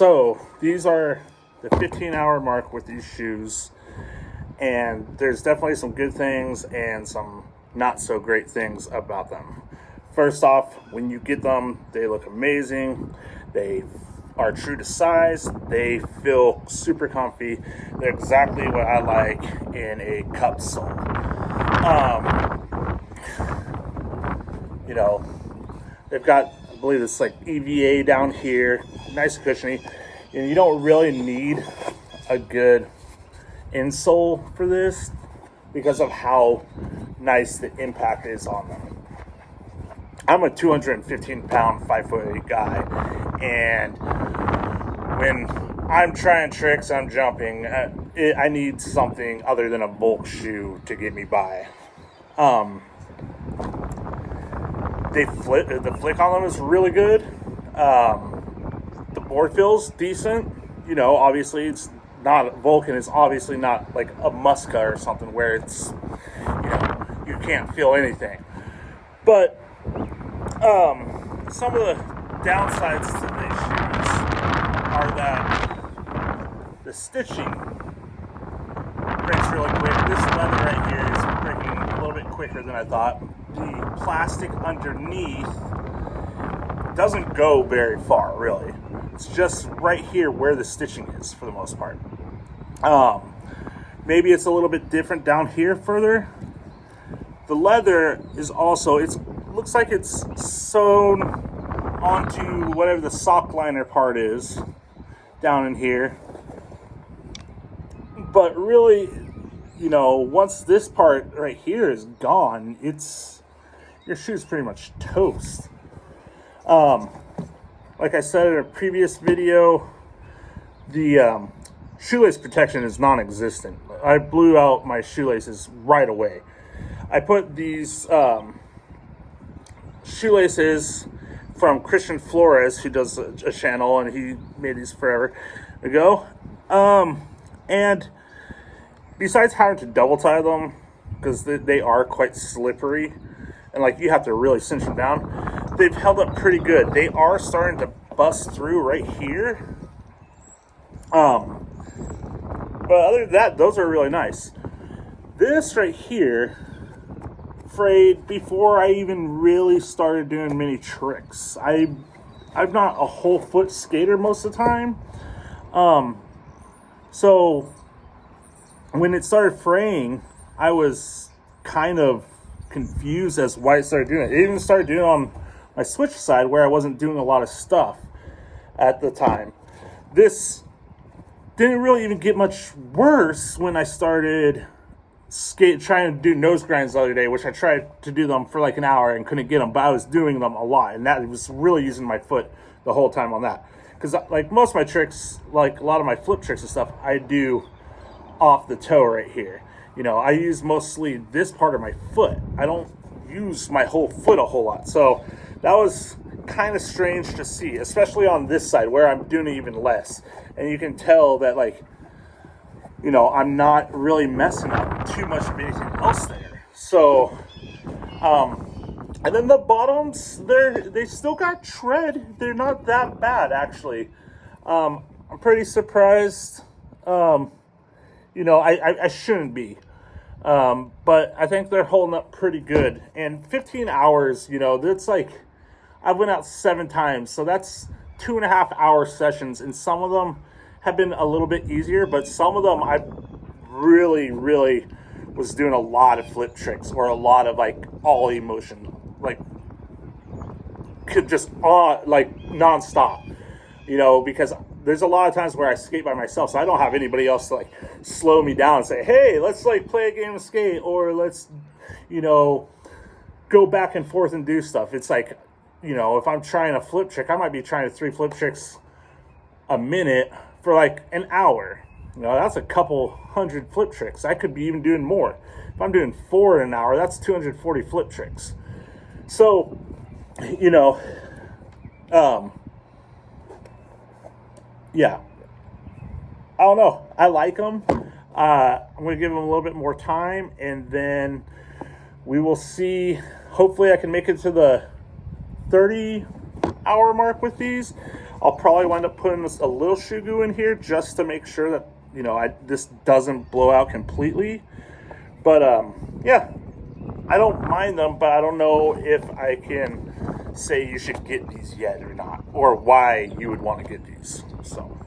So these are the 15-hour mark with these shoes, and there's definitely some good things and some not so great things about them. First off, when you get them, they look amazing. They are true to size. They feel super comfy. They're exactly what I like in a cup sole. They've got, I believe it's like EVA down here, nice and cushiony. And you don't really need a good insole for this because of how nice the impact is on them. I'm a 215-pound, 5'8" guy, and when I'm trying tricks, I'm jumping, I need something other than a bulk shoe to get me by. The flick on them is really good. The board feels decent. Obviously it's not Vulcan. Is obviously not like a Muska or something where it's you can't feel anything. But some of the downsides to these shoes are that the stitching breaks really quick. This leather right here is breaking a little bit quicker than I thought. The plastic underneath doesn't go very far, really. It's just right here where the stitching is for the most part. Maybe it's a little bit different down here further. The leather is also, looks like it's sewn onto whatever the sock liner part is down in here. But really, once this part right here is gone, your shoe's pretty much toast. Like I said in a previous video, the shoelace protection is non-existent. I blew out my shoelaces right away. I put these shoelaces from Christian Flores, who does a channel, and he made these forever ago. And besides having to double tie them, because they are quite slippery, and you have to really cinch them down, they've held up pretty good. They are starting to bust through right here. But other than that, those are really nice. This right here frayed before I even really started doing many tricks. I'm not a whole foot skater most of the time. So when it started fraying, I was kind of confused as to why it started doing it. It even started doing it on my switch side where I wasn't doing a lot of stuff at the time. This didn't really even get much worse when I started trying to do nose grinds the other day, which I tried to do them for like an hour and couldn't get them, but I was doing them a lot, and that was really using my foot the whole time on that. Because most of my tricks, like a lot of my flip tricks and stuff, I do off the toe right here. I use mostly this part of my foot. I don't use my whole foot a whole lot. So that was kind of strange to see, especially on this side where I'm doing it even less. And you can tell that I'm not really messing up too much of anything else there. So, and then the bottoms, they still got tread. They're not that bad, actually. I'm pretty surprised. I shouldn't be. But I think they're holding up pretty good. And 15 hours, that's I went out 7 times. So that's 2.5 hour sessions. And some of them have been a little bit easier, but some of them I really, really was doing a lot of flip tricks or a lot of ollie motion, could just nonstop, because there's a lot of times where I skate by myself, so I don't have anybody else to slow me down and say, hey, let's play a game of skate, or let's go back and forth and do stuff. It's if I'm trying a flip trick, I might be trying 3 flip tricks a minute for an hour. That's a couple hundred flip tricks. I could be even doing more. If I'm doing 4 in an hour, that's 240 flip tricks. So, yeah. I don't know. I like them. I'm going to give them a little bit more time, and then we will see. Hopefully I can make it to the 30 hour mark with these. I'll probably wind up putting a little shoe goo in here just to make sure that, you know, this doesn't blow out completely. But yeah, I don't mind them, but I don't know if I can say you should get these yet or not, or why you would want to get these. So